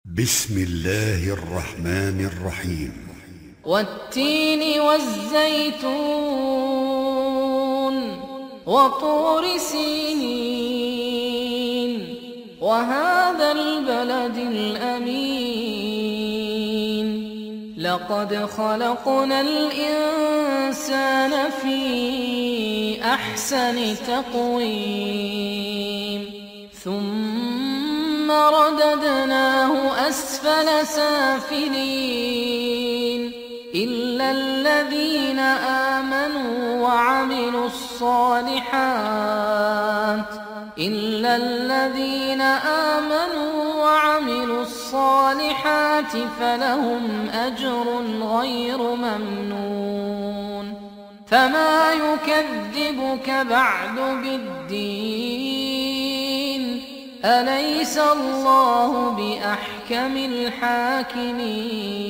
بسم الله الرحمن الرحيم. والتين والزيتون وطور سينين وهذا البلد الأمين لقد خلقنا الإنسان في أحسن تقويم ثم رددناه أسفل سافلين إلا الذين آمنوا وعملوا الصالحات فلهم أجر غير ممنون فما يكذبك بعد بالدين أليس الله بأحكم الحاكمين.